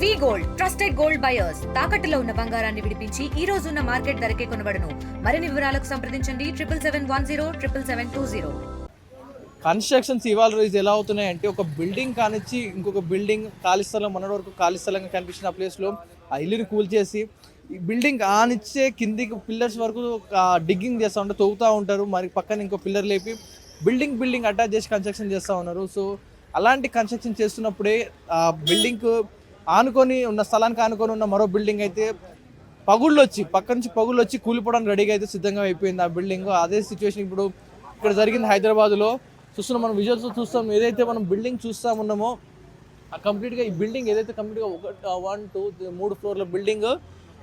వి gold trusted gold buyers తాకట్టులో ఉన్న బంగారాన్ని విడిపించి ఈ రోజు ఉన్న మార్కెట్ ధరకే కొనబడును. మరిన్ని వివరాలకు సంప్రదించండి 7771077720. కన్స్ట్రక్షన్స్ ఇవాళ రోజు ఎలా అవుతున్నాయంటే ఒక బిల్డింగ్ కానిచ్చి ఇంకొక బిల్డింగ్ ఖాళీ స్థలం మొన్నటి వరకు ఖాళీ స్థలంగా కనిపించిన ప్లేస్లో ఆ ఇల్లుని కూల్చేసి ఈ బిల్డింగ్ ఆనిచ్చే కిందికి పిల్లర్స్ వరకు డిగ్గింగ్ చేస్తూ ఉంటారు, తవ్వుతూ ఉంటారు. మరి పక్కన ఇంకో పిల్లర్ లేపి బిల్డింగ్ అటాచ్ చేసి కన్స్ట్రక్షన్ చేస్తూ ఉన్నారు. సో అలాంటి కన్స్ట్రక్షన్ చేస్తున్నప్పుడే ఆ బిల్డింగ్ ఆనుకొని ఉన్న స్థలానికి ఆనుకొని ఉన్న మరో బిల్డింగ్ అయితే పక్క నుంచి పగుళ్ళు వచ్చి కూలిపోవడానికి రెడీగా అయితే సిద్ధంగా అయిపోయింది ఆ బిల్డింగ్. అదే సిచ్యువేషన్ ఇప్పుడు ఇక్కడ జరిగింది హైదరాబాద్లో. చూస్తున్నాం, మనం విజువల్స్ చూస్తాం. ఏదైతే మనం బిల్డింగ్ చూస్తూ ఉన్నామో కంప్లీట్గా ఈ బిల్డింగ్ ఏదైతే కంప్లీట్గా 1, 2, 3 ఫ్లోర్ల బిల్డింగ్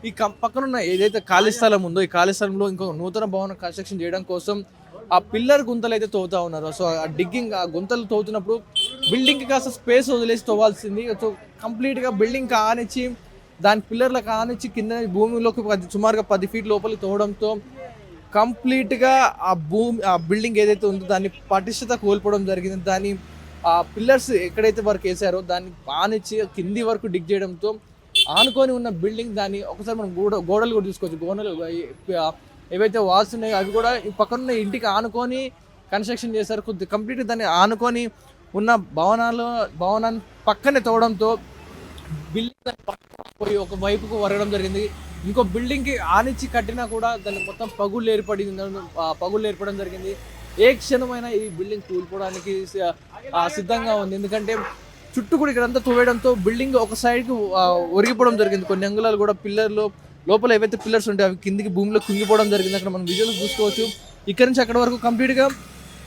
ఈ పక్కనున్న ఏదైతే ఖాళీ స్థలం ఉందో ఈ ఖాళీ స్థలంలో ఇంకో నూతన భవనం కన్స్ట్రక్షన్ చేయడం కోసం ఆ పిల్లర్ గుంతలు అయితే తవ్వుతూ ఉన్నారు. సో ఆ డిగ్గింగ్ ఆ గుంతలు తవ్వుతున్నప్పుడు బిల్డింగ్కి కాస్త స్పేస్ వదిలేసి తవ్వాల్సింది. సో కంప్లీట్గా బిల్డింగ్ కానిచ్చి దాని పిల్లర్లకు కానిచ్చి కింద భూమిలోకి సుమారుగా 10 ఫీట్ లోపలికి తవ్వడంతో కంప్లీట్గా ఆ బిల్డింగ్ ఏదైతే ఉందో దాన్ని పటిష్టత కోల్పోవడం జరిగింది. దాని ఆ పిల్లర్స్ ఎక్కడైతే వరకు వేసారో దాన్ని ఆనిచ్చి కింది వరకు డిగ్ చేయడంతో ఆనుకొని ఉన్న బిల్డింగ్ దాన్ని ఒకసారి మనం గోడలు కూడా చూసుకోవచ్చు. గోడలు ఏవైతే వాల్స్ ఉన్నాయో అవి కూడా ఈ పక్కనున్న ఇంటికి ఆనుకొని కన్స్ట్రక్షన్ చేశారు. కంప్లీట్గా దాన్ని ఆనుకొని ఉన్న భవనాన్ని పక్కనే తవ్వడంతో బిల్డింగ్ పోయి ఒక వైపుకు వరగడం జరిగింది. ఇంకో బిల్డింగ్కి ఆనిచ్చి కట్టినా కూడా దాన్ని మొత్తం పగుళ్ళు ఏర్పడడం జరిగింది. ఏ క్షణమైనా ఈ బిల్డింగ్ కూలిపోవడానికి సిద్ధంగా ఉంది. ఎందుకంటే చుట్టూ కూడా ఇక్కడంతా తవ్వేయడంతో బిల్డింగ్ ఒక సైడ్కి ఒరిగిపోవడం జరిగింది. కొన్ని అంగుళాలు కూడా పిల్లర్లు లోపల ఏవైతే పిల్లర్స్ ఉంటాయి అవి కిందికి భూమిలో కుంగిపోవడం జరిగింది. అక్కడ మనం విజువల్స్ చూసుకోవచ్చు. ఇక్కడ నుంచి అక్కడ వరకు కంప్లీట్గా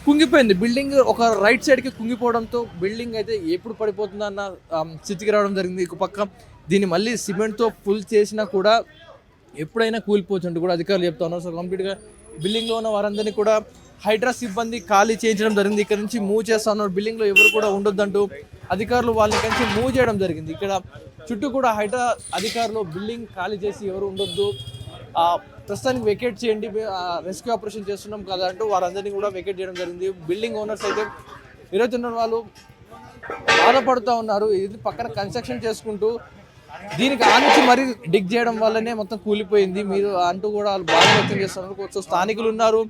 కుంగిపోయింది బిల్డింగ్. ఒక రైట్ సైడ్కి కుంగిపోవడంతో బిల్డింగ్ అయితే ఎప్పుడు పడిపోతుందన్న స్థితికి రావడం జరిగింది. ఒక పక్క దీన్ని మళ్ళీ సిమెంట్తో ఫుల్ చేసినా కూడా ఎప్పుడైనా కూలిపోవచ్చు అంటూ కూడా అధికారులు చెప్తా ఉన్నారు. సో కంప్లీట్గా బిల్డింగ్లో ఉన్న వారందరినీ కూడా హైడ్రా సిబ్బంది ఖాళీ చేయించడం జరిగింది. ఇక్కడ నుంచి మూవ్ చేస్తా ఉన్నారు. బిల్డింగ్లో ఎవరు కూడా ఉండొద్దంటూ అధికారులు వాళ్ళని కలిసి మూవ్ చేయడం జరిగింది. ఇక్కడ చుట్టూ కూడా హైడ్రా అధికారులు బిల్డింగ్ ఖాళీ చేసి ఎవరు ఉండొద్దు, ప్రస్తుతానికి వెకేట్ చేయండి, రెస్క్యూ ఆపరేషన్ చేస్తున్నాం కదా అంటూ వారందరినీ కూడా వెకేట్ చేయడం జరిగింది. బిల్డింగ్ ఓనర్స్ అయితే ఈరోజు వాళ్ళు బాధపడుతూ ఉన్నారు. ఇది పక్కన కన్స్ట్రక్షన్ చేసుకుంటూ దీనికి ఆనించి మరీ డిగ్ చేయడం వల్లనే మొత్తం కూలిపోయింది మీరు అంటూ కూడా వాళ్ళు బాధ వ్యక్తం చేస్తున్నారు. సో స్థానికులు ఉన్నారు,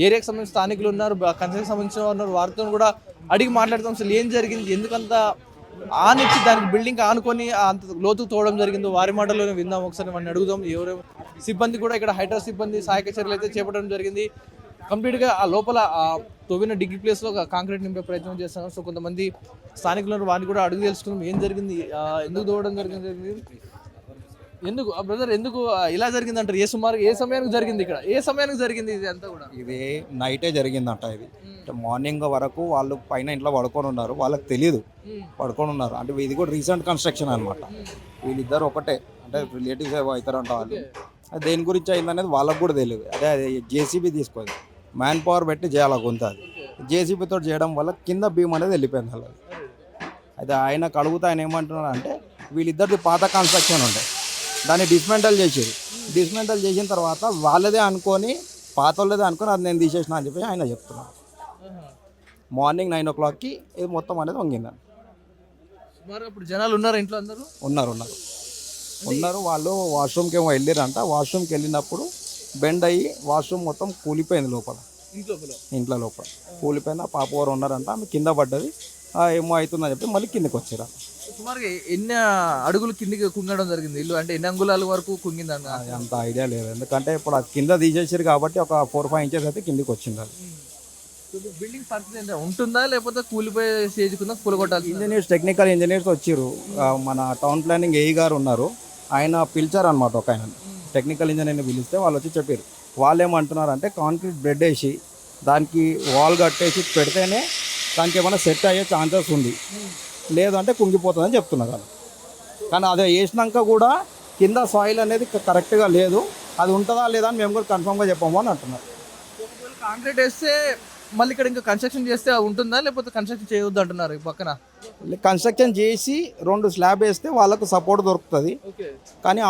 ఏరియాకి సంబంధించిన స్థానికులు ఉన్నారు, కన్స్ట్రక్షన్ సంబంధించిన ఉన్నారు. వారితో కూడా అడిగి మాట్లాడతాం. అసలు ఏం జరిగింది, ఎందుకంత ఆనిచ్చి దానికి బిల్డింగ్ ఆనుకొని అంత లోతుకు తోవడం జరిగిందో వారి మాటల్లోనే విందాం. ఒకసారి మనం అడుగుదాం. ఎవరు సిబ్బంది కూడా ఇక్కడ హైడ్రా సిబ్బంది సహాయక చర్యలు అయితే చేపట్టడం జరిగింది. కంప్లీట్గా ఆ లోపల తవ్విన డిగ్రీ ప్లేస్లో కాంక్రీట్ నింపే ప్రయత్నం చేస్తున్నారు. సో కొంతమంది స్థానికులను వారిని కూడా అడుగు తెలుసుకుందాం. ఏం జరిగింది, ఎందుకు తవ్వడం జరిగింది, ఎందుకు బ్రదర్ ఎందుకు ఇలా జరిగింది అంటారు? ఏ సమయానికి జరిగింది, ఇక్కడ ఏ సమయానికి జరిగింది ఇది అంతా కూడా? ఇది నైటే జరిగిందంట. ఇది మార్నింగ్ వరకు వాళ్ళు పైన ఇంట్లో పడుకొని ఉన్నారు, వాళ్ళకి తెలియదు పడుకొని ఉన్నారు. అంటే ఇది కూడా రీసెంట్ కన్స్ట్రక్షన్ అనమాట. వీళ్ళిద్దరు ఒకటే, అంటే రిలేటివ్స్ అవుతారంట వాళ్ళు. అది దేని గురించి అయిందనేది వాళ్ళకు కూడా తెలియదు. అదే జేసీబీ తీసుకోదు, మ్యాన్ పవర్ పెట్టి చేయాలి కొంత. అది జేసీబీతో చేయడం వల్ల కింద భీమ్ అనేది వెళ్ళిపోయింది వాళ్ళది. అయితే ఆయన కడుగుతా ఆయన ఏమంటున్నారు అంటే వీళ్ళిద్దరిది పాత కన్స్ట్రక్షన్ ఉంటాయి, దాన్ని డిస్మెంటల్ చేసిన తర్వాత వాళ్ళదే అనుకొని పాత వాళ్ళదే అనుకొని అది నేను తీసేసిన అని చెప్పి ఆయన చెప్తున్నాను. మార్నింగ్ 9 o'clockకి ఇది మొత్తం అనేది వంగిందండి. ఇప్పుడు జనాలు ఉన్నారు ఇంట్లో, అందరూ ఉన్నారు. వాళ్ళు వాష్రూమ్కి ఏమో వెళ్ళారంట. వాష్రూమ్కి వెళ్ళినప్పుడు బెండ్ అయ్యి వాష్రూమ్ మొత్తం కూలిపోయింది లోపల, ఇంట్లో లోపల కూలిపోయింది. ఆ పాప వారు ఉన్నారంట, ఆమె కింద పడ్డది. ఏమో అవుతుందని చెప్పి మళ్ళీ కిందకి వచ్చారు. సుమారుగా ఎన్ని అడుగులు కిందికి కుంగడం జరిగింది ఇల్లు, అంటే ఎన్ని అంగుళాల వరకు కుంగిందని అంత ఐడియా లేదు. ఎందుకంటే ఇప్పుడు అది కింద తీసేసారు కాబట్టి ఒక 4-5 inches అయితే కిందికి వచ్చింది. అది బిల్డింగ్ పరిస్థితి ఉంటుందా లేకపోతే కూలిపోయే స్టేజ్ కింద కూలగొట్టాలి? టెక్నికల్ ఇంజనీర్స్ వచ్చారు. మన టౌన్ ప్లానింగ్ ఏఈ గారు ఉన్నారు, ఆయన పిలిచారు అనమాట. ఒక ఆయన టెక్నికల్ ఇంజనీర్ని పిలిస్తే వాళ్ళు వచ్చి చెప్పారు. వాళ్ళు ఏమంటున్నారంటే కాంక్రీట్ బ్రెడ్ వేసి దానికి వాల్ కట్టేసి పెడితేనే దానికి ఏమైనా సెట్ అయ్యే ఛాన్సెస్ ఉంది, లేదంటే కుంగిపోతుందని చెప్తున్నారు వాళ్ళు. కానీ అదే వేసినాక కూడా కింద సాయిల్ అనేది కరెక్ట్గా లేదు, అది ఉంటుందా లేదా అని మేము కూడా కన్ఫర్మ్గా చెప్పాము అని అంటున్నారు. కాంక్రీట్ వేస్తే మళ్ళీ ఇక్కడ ఇంకా కన్స్ట్రక్షన్ చేస్తే ఉంటుందా లేకపోతే కన్స్ట్రక్షన్ చేయవద్దు అంటున్నారు? ఈ పక్కన కన్స్ట్రక్షన్ చేసి 2 స్లాబ్ వేస్తే వాళ్ళకు సపోర్ట్ దొరుకుతుంది, కానీ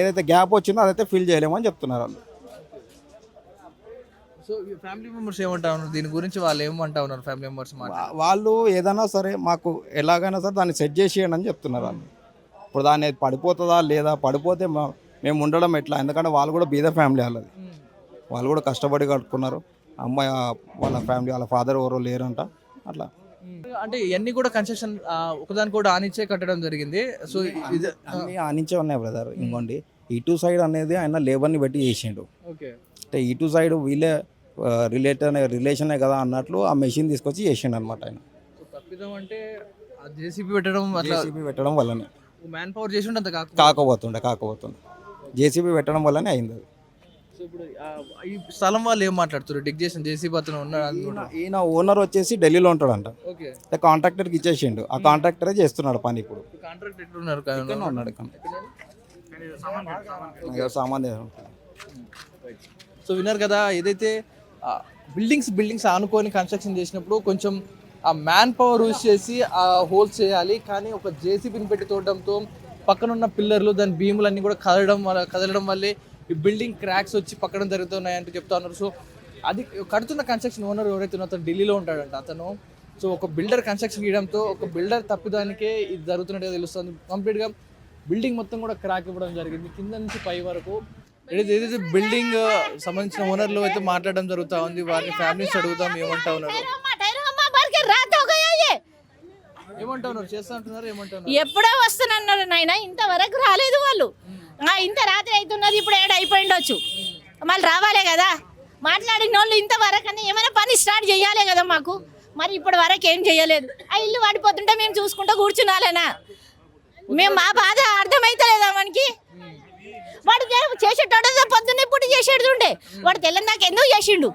ఏదైతే గ్యాప్ వచ్చిందో అదైతే ఫిల్ చేయలేమని చెప్తున్నారు వాళ్ళు. సో ఫ్యామిలీ మెంబర్స్ ఏమంటా ఉన్నారు దీని గురించి? వాళ్ళు ఏమంటా ఉన్నారు ఫ్యామిలీ మెంబర్స్? వాళ్ళు ఏదైనా సరే మాకు ఎలాగైనా సరే దాన్ని సెట్ చేసేయండి అని చెప్తున్నారు వాళ్ళు. ఇప్పుడు దాన్ని పడిపోతుందా లేదా, పడిపోతే మేము ఉండడం ఎట్లా, ఎందుకంటే వాళ్ళు కూడా బీద ఫ్యామిలీ వాళ్ళది, వాళ్ళు కూడా కష్టపడి కట్టుకున్నారు. అమ్మాయి వాళ్ళ ఫ్యామిలీ వాళ్ళ ఫాదర్ ఎవరో లేరంట అట్లా. అంటే ఇవన్నీ కూడా కన్స్ట్రక్షన్ ఒకదాని కూడా ఆనిచ్చే కట్టడం జరిగింది. సో ఇది అన్నీ ఆనించే ఉన్నాయి బ్రదర్. ఇంకోండి ఇటు సైడ్ అనేది ఆయన లేబర్ని పెట్టి చేసిండు. ఓకే. అంటే ఇటు సైడ్ వీళ్ళే రిలేషనే కదా అన్నట్లు ఆ మెషిన్ తీసుకొచ్చి చేసిండు అనమాట ఆయన. తప్పిదం అంటే జేసీబీ పెట్టడం అట్లా జేసీబీ పెట్టడం వల్లనే మ్యాన్ పవర్ చేసి ఉంటే కాకపోతుండే జేసీబీ పెట్టడం వల్లనే అయింది అది. సో ఇప్పుడు ఈ స్థలం వాళ్ళు ఏం మాట్లాడుతారు? డిగ్ చేసిన జేసీబీ అతను ఉన్నాడు. ఈయన ఓనర్ వచ్చేసి ఢిల్లీలో ఉంటాడంట. ఓకే. కాంట్రాక్టర్కి ఇచ్చేసిండు, ఆ కాంట్రాక్టరే చేస్తున్నాడు పని. ఇప్పుడు కాంట్రాక్ట్ ఎట్లున్నారు? ఇక్కడనే ఉన్నాడు సామాన్. సో విన్నారు కదా, ఏదైతే బిల్డింగ్స్ ఆనుకొని కన్స్ట్రక్షన్ చేసినప్పుడు కొంచెం ఆ మ్యాన్ పవర్ యూజ్ చేసి ఆ హోల్స్ చేయాలి. కానీ ఒక జేసీబీని పెట్టి తోడడంతో పక్కనున్న పిల్లర్లు దాని భీములన్నీ కూడా కదలడం వల్లే ఈ బిల్డింగ్ క్రాక్స్ వచ్చి పక్కన జరుగుతున్నాయంటూ చెప్తా ఉన్నారు. సో అది కడుతున్న కన్స్ట్రక్షన్ ఓనర్ ఎవరైతే ఉన్నారో అతను ఢిల్లీలో ఉంటాడంట అతను. సో ఒక బిల్డర్ కన్స్ట్రక్షన్ చేయడంతో ఒక బిల్డర్ తప్పిదానికే ఇది జరుగుతున్నట్టుగా తెలుస్తుంది. కంప్లీట్గా బిల్డింగ్ మొత్తం కూడా క్రాక్ ఇవ్వడం జరిగింది కింద నుంచి పై వరకు. ఏదైతే బిల్డింగ్ సంబంధించిన ఓనర్లు అయితే మాట్లాడడం జరుగుతూ ఉంది. వారిని ఫ్యామిలీస్ అడుగుతాం ఏమంటా ఉన్నారు, ఏమంటా ఉన్నారు, చేస్తా అంటున్నారు, ఏమంటున్నారు. ఎప్పుడో వస్తున్నారు నాయన, ఇంతవరకు రాలేదు వాళ్ళు. ఇంత రాత్రి అవుతున్నది, ఇప్పుడు ఏడు అయిపోయిండొచ్చు, మళ్ళీ రావాలే కదా. మాట్లాడిన వాళ్ళు ఇంతవరకు అని ఏమైనా పని స్టార్ట్ చేయాలి కదా మాకు. మరి ఇప్పటి వరకు ఏం చేయలేదు. ఆ ఇల్లు పడిపోతుంటే మేము చూసుకుంటూ కూర్చున్నాలేనా? మేము మా బాధ అర్థమైతలేదా మనకి? వాడు చేసేటోడ పొద్దున్న ఇప్పుడు చేసేది ఉండే, వాడు తెల్లని దాకా ఎందుకు చేసిండు?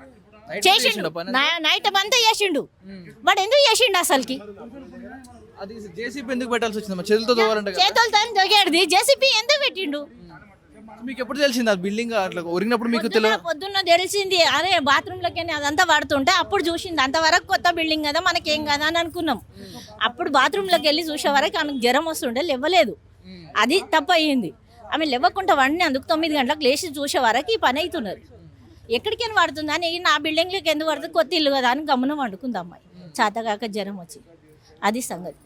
నైట్ అంతా చేసిండు. వాడు ఎందుకు చేసిండు అసలుకి? అది జేసీబీ ఎందుకు పెట్టాల్సి వచ్చింది? చేతులతో తోవాలంటే చేతులతో తొగేది జేసీబీ ఎందుకు పెట్టిండు? మీకు ఎప్పుడు తెలిసింది ఆ బిల్డింగ్ అట్లా ఒరిగినప్పుడు? మీకు తెలియదు? పొద్దున్న తెలిసింది. అదే బాత్రూమ్ లోకి అదంతా వాడుతుంటే అప్పుడు చూసింది. అంతవరకు కొత్త బిల్డింగ్ కదా మనకేం కదా అని అనుకున్నాం. అప్పుడు బాత్రూమ్ లోకి వెళ్ళి చూసే వరకు ఆమెకు జ్వరం వస్తుండే, లేవలేదు. అది తప్పు అయ్యింది. ఆమె లేవకుండా వండి అందుకు 9 గంటలకు లేచి చూసే వరకు ఈ పని అవుతున్నది. ఎక్కడికైనా పడుతుంది అని నా బిల్డింగ్లోకి ఎందుకు పడుతుంది, కొత్త ఇల్లు కదా అని గమనం వండుకుంది అమ్మాయి. చేతగాక జ్వరం వచ్చి, అది సంగతి.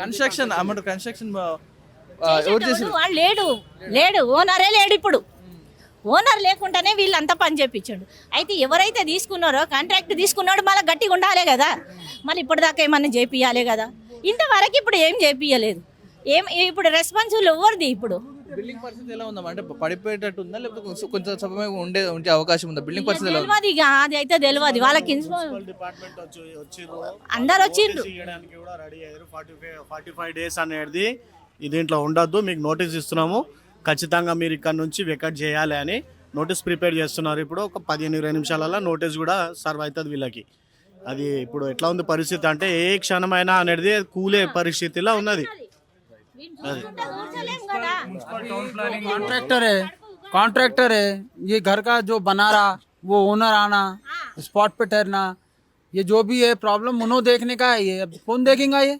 కన్స్ట్రక్షన్ కన్స్ట్రక్షన్ వాడు లేడు ఓనరే లేడు. ఇప్పుడు ఓనర్ లేకుండానే వీళ్ళంతా పని చేయించాడు. అయితే ఎవరైతే తీసుకున్నారో కాంట్రాక్ట్ తీసుకున్నాడు మళ్ళీ గట్టిగా ఉండాలి కదా. మళ్ళీ ఇప్పటిదాకా ఏమన్నా చేపియాలి కదా. ఇంతవరకు ఇప్పుడు ఏం చేపియలేదు. ఇప్పుడు రెస్పాన్సిబుల్ ఎవరిది? ఇప్పుడు బిల్డింగ్ పరిస్థితి ఎలా ఉందా? అంటే పడిపోయేటట్టు ఉందా, లేకపోతే కొంచెం సమయం ఉండే అవకాశం ఉందా? బిల్డింగ్ పరిస్థితి తెలియదు. ఇక అది అయితే తెలియదు. వాళ్ళకి అందరు వచ్చిండ్రు. 45 days అనేది దీంట్లో ఉండొద్దు, మీకు నోటీస్ ఇస్తున్నాము, ఖచ్చితంగా మీరు ఇక్కడ నుంచి వెకట్ చేయాలి అని నోటీస్ ప్రిపేర్ చేస్తున్నారు. ఇప్పుడు ఒక 15-20 నిమిషాలలో నోటీస్ కూడా సర్వ్ అవుతుంది వీళ్ళకి. అది ఇప్పుడు ఎట్లా ఉంది పరిస్థితి అంటే ఏ క్షణమైనా అనేది కూలే పరిస్థితిలో ఉన్నది. कॉन्ट्रैक्टर है ये घर का जो बना रहा, वो ओनर आना, स्पॉट पे ठहरना, ये जो भी है प्रॉब्लम उन्होंने देखने का है। ये अब कौन देखेगा? ये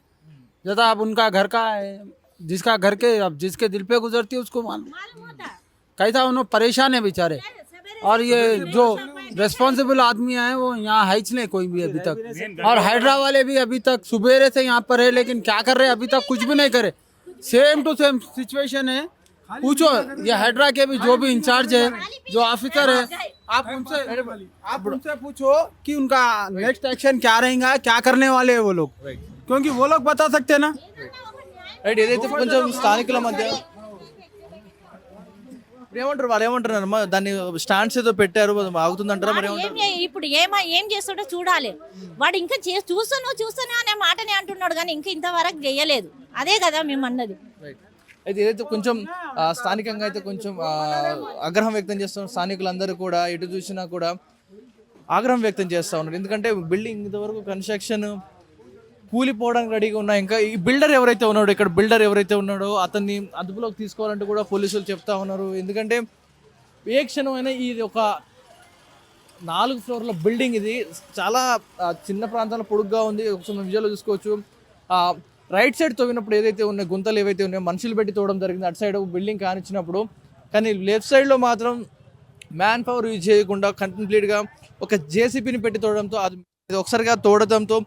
ज़्यादा अब उनका घर का है, जिसका घर के अब जिसके दिल पे गुजरती है उसको मालूम। कैसा उन्होंने परेशान है बेचारे। और ये जो रेस्पॉन्सिबल आदमी है वो यहाँ है नहीं कोई भी अभी तक। और हाइड्रा वाले भी अभी तक सुबेरे से यहाँ पर है, लेकिन क्या कर रहे हैं? अभी तक कुछ भी नहीं करे। सेम टू सेम सिचुएशन है। पूछो ये हाइड्रा के भी जो भी इंचार्ज है, जो ऑफिसर है, आप उनसे पूछो कि उनका नेक्स्ट एक्शन क्या रहेगा, क्या करने वाले हैं वो लोग, क्योंकि वो लोग बता सकते हैं ना। రైట్. ఏదైతే కొంచెం స్థానికుల మధ్య ఏమంటారు వాళ్ళు, ఏమంటున్నారు? దాన్ని స్టాండ్స్ ఏదో పెట్టారు, ఆగుతుందంటారా? మరి ఇప్పుడు ఏం చేస్తుండో చూడాలి. వాడు ఇంకా చూస్తాను అనే మాటనే అంటున్నాడు కానీ ఇంకా ఇంతవరకు చేయలేదు. అదే కదా మేము అన్నది. అయితే ఏదైతే కొంచెం స్థానికంగా అయితే కొంచెం ఆగ్రహం వ్యక్తం చేస్తున్నారు. స్థానికులందరూ కూడా ఎటు చూసినా కూడా ఆగ్రహం వ్యక్తం చేస్తూ ఉన్నారు. ఎందుకంటే బిల్డింగ్ ఇంతవరకు కన్స్ట్రక్షన్ కూలిపోవడానికి రెడీగా ఉన్నాయి. ఇంకా ఈ బిల్డర్ ఎవరైతే ఉన్నాడో, ఇక్కడ బిల్డర్ ఎవరైతే ఉన్నాడో అతన్ని అదుపులోకి తీసుకోవాలంటే కూడా పోలీసులు చెప్తా ఉన్నారు. ఎందుకంటే ఏ క్షణమైనా ఇది ఒక 4 ఫ్లోర్ల బిల్డింగ్, ఇది చాలా చిన్న ప్రాంతంలో పొడుగ్గా ఉంది. ఒకసారి మనం విజువల్లో చూసుకోవచ్చు. రైట్ సైడ్ తవ్వినప్పుడు ఏదైతే ఉన్నాయో గుంతలు ఏవైతే ఉన్నాయో మనుషులు పెట్టి తోవడం జరిగింది అటు సైడ్ బిల్డింగ్ కానిచ్చినప్పుడు. కానీ లెఫ్ట్ సైడ్లో మాత్రం మ్యాన్ పవర్ యూజ్ చేయకుండా కంప్లీట్గా ఒక జేసీబీని పెట్టి తోడడంతో అది ఒకసారిగా తోడడంతో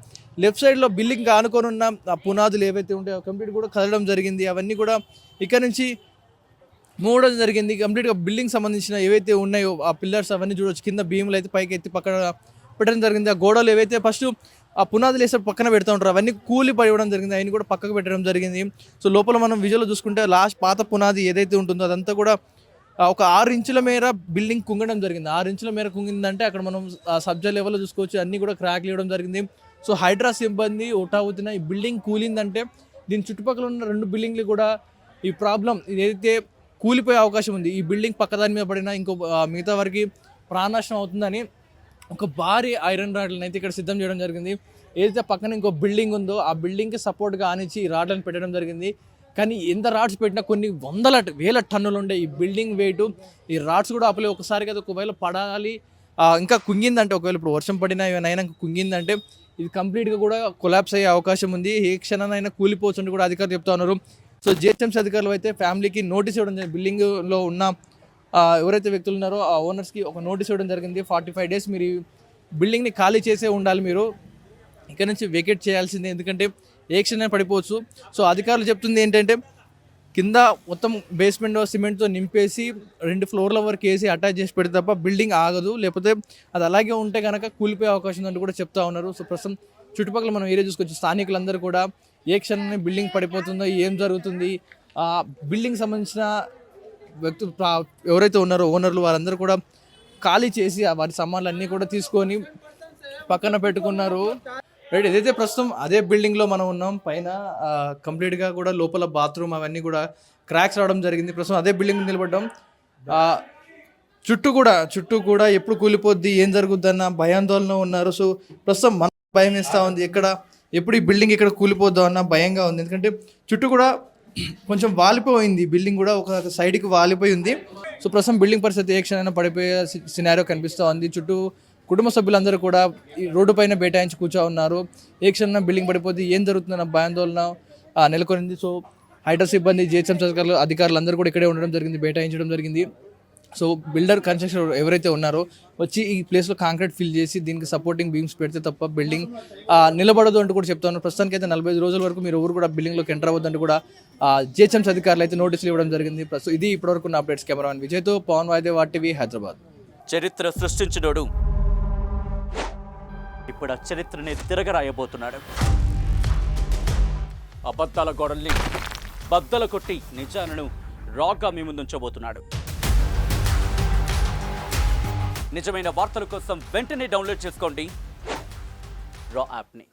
లెఫ్ట్ సైడ్లో బిల్డింగ్ ఆనుకొని ఉన్న ఆ పునాదులు ఏవైతే ఉంటాయో కంప్లీట్ కూడా కదలడం జరిగింది. అవన్నీ కూడా ఇక్కడ నుంచి మూడడం జరిగింది. కంప్లీట్గా బిల్డింగ్ సంబంధించిన ఏవైతే ఉన్నాయో ఆ పిల్లర్స్ అవన్నీ చూడవచ్చు. కింద భీములు అయితే పైకి ఎత్తి పక్కన పెట్టడం జరిగింది. ఆ గోడలు ఏవైతే ఫస్ట్ ఆ పునాదులు వేసే పక్కన పెడతా ఉంటారు అవన్నీ కూలి పడివ్వడం జరిగింది. అవన్నీ కూడా పక్కకు పెట్టడం జరిగింది. సో లోపల మనం విజువల్ చూసుకుంటే లాస్ట్ పాత పునాది ఏదైతే ఉంటుందో అదంతా కూడా ఒక 6 ఇంచుల మేర బిల్డింగ్ కుంగడం జరిగింది. 6 ఇంచుల మేర కుంగిందంటే అక్కడ మనం సబ్జా లెవెల్లో చూసుకోవచ్చు. అన్నీ కూడా క్రాక్లు ఇవ్వడం జరిగింది. సో హైడ్రా సిబ్బంది అవుతున్న ఈ బిల్డింగ్ కూలిందంటే దీని చుట్టుపక్కల ఉన్న 2 బిల్డింగ్లు కూడా ఈ ప్రాబ్లం ఏదైతే కూలిపోయే అవకాశం ఉంది. ఈ బిల్డింగ్ పక్కదాని మీద పడినా ఇంకో మిగతా వారికి ప్రాణనష్టం అవుతుందని ఒక భారీ ఐరన్ రాడ్లను అయితే ఇక్కడ సిద్ధం చేయడం జరిగింది. ఏదైతే పక్కన ఇంకో బిల్డింగ్ ఉందో ఆ బిల్డింగ్కి సపోర్ట్గా ఆనిచ్చి ఈ రాడ్లను పెట్టడం జరిగింది. కానీ ఎంత రాడ్స్ పెట్టినా కొన్ని వేల టన్నులు ఉండే ఈ బిల్డింగ్ వెయిట్ ఈ రాడ్స్ కూడా ఆపలే. ఒకసారి కదా ఒకవేళ పడాలి ఇంకా కుంగిందంటే ఒకవేళ ఇప్పుడు వర్షం పడినా ఏమైనా కుంగిందంటే ఇది కంప్లీట్గా కూడా కొలాప్స్ అయ్యే అవకాశం ఉంది. ఏ క్షణానైనా కూలిపోవచ్చు కూడా అధికారులు చెప్తా ఉన్నారు. సో జిహెచ్ఎంసీ అధికారులు అయితే ఫ్యామిలీకి నోటీస్ ఇవ్వడం జరిగింది. బిల్డింగ్లో ఉన్న ఎవరైతే వ్యక్తులు ఉన్నారో ఆ ఓనర్స్కి ఒక నోటీస్ ఇవ్వడం జరిగింది. 45 days మీరు ఈ బిల్డింగ్ని ఖాళీ చేసే ఉండాలి, మీరు ఇక్కడ నుంచి వెకేట్ చేయాల్సిందే, ఎందుకంటే ఏ క్షణం పడిపోవచ్చు. సో అధికారులు చెప్తుంది ఏంటంటే కింద మొత్తం బేస్మెంట్ సిమెంట్తో నింపేసి 2 ఫ్లోర్ల వరకు వేసి అటాచ్ చేసి పెడితే తప్ప బిల్డింగ్ ఆగదు, లేకపోతే అది అలాగే ఉంటే కనుక కూలిపోయే అవకాశం ఉందంటూ కూడా చెప్తా ఉన్నారు. సో ప్రస్తుతం చుట్టుపక్కల మనం ఏరియా చూసుకోవచ్చు. స్థానికులందరూ కూడా ఏ క్షణాన్ని బిల్డింగ్ పడిపోతుందో, ఏం జరుగుతుంది, ఆ బిల్డింగ్ సంబంధించిన వ్యక్తులు ఎవరైతే ఉన్నారో ఓనర్లు వారందరూ కూడా ఖాళీ చేసి వారి సామాన్లు అన్నీ కూడా తీసుకొని పక్కన పెట్టుకున్నారు. రైట్, ఏదైతే ప్రస్తుతం అదే బిల్డింగ్లో మనం ఉన్నాం. పైన కంప్లీట్గా కూడా లోపల బాత్రూమ్ అవన్నీ కూడా క్రాక్స్ రావడం జరిగింది. ప్రస్తుతం అదే బిల్డింగ్ నిలబడ్డాం. చుట్టూ కూడా ఎప్పుడు కూలిపోద్ది, ఏం జరుగుద్దన్న భయాందోళన ఉన్నారు. సో ప్రస్తుతం మన భయం వేస్తూ ఉంది, ఎప్పుడు ఈ బిల్డింగ్ ఇక్కడ కూలిపోద్దాం అన్న భయంగా ఉంది. ఎందుకంటే చుట్టూ కూడా కొంచెం వాలిపోయింది, బిల్డింగ్ కూడా ఒక సైడ్కి వాలిపోయి ఉంది. సో ప్రస్తుతం బిల్డింగ్ పరిస్థితి ఏ క్షణమైనా పడిపోయే సినారియో కనిపిస్తూ ఉంది. చుట్టూ కుటుంబ సభ్యులందరూ కూడా ఈ రోడ్డు పైన బైఠాయించి కూర్చో ఉన్నారు. ఏ క్షణంలో బిల్డింగ్ పడిపోతే ఏం జరుగుతుందన్న భయాందోళన నెలకొనింది. సో హైడ్రా సిబ్బంది, జిహెచ్ఎంసీ అధికారులు అందరూ కూడా ఇక్కడే ఉండడం జరిగింది, బైఠాయించడం జరిగింది. సో బిల్డర్ కన్స్ట్రక్షన్ ఎవరైతే ఉన్నారో వచ్చి ఈ ప్లేస్లో కాంక్రీట్ ఫిల్ చేసి దీనికి సపోర్టింగ్ బీమ్స్ పెడితే తప్ప బిల్డింగ్ నిలబడదు అంటూ కూడా చెప్తా ఉన్నారు. ప్రస్తుతానికి అయితే 45 రోజుల వరకు మీరు ఎవరు కూడా బిల్డింగ్లోకి ఎంటర్ అవ్వద్దంటూ కూడా జిహెచ్ఎంసీ అధికారులు అయితే నోటీసులు ఇవ్వడం జరిగింది. ప్రస్తుతం ఇది ఇప్పటివరకు ఉన్న అప్డేట్స్. కెమెరామెన్ విజయ్తో పవన్ వాయిదే, వాటీవీ, హైదరాబాద్. చరిత్ర సృష్టించినోడు ఇప్పుడు ఆ చరిత్రని తిరగరాయబోతున్నాడు. అబద్ధాల గోడల్ని బద్దలు కొట్టి నిజాలను రాగా మీ ముందుంచబోతున్నాడు. నిజమైన వార్తల కోసం వెంటనే డౌన్లోడ్ చేసుకోండి రా యాప్ని.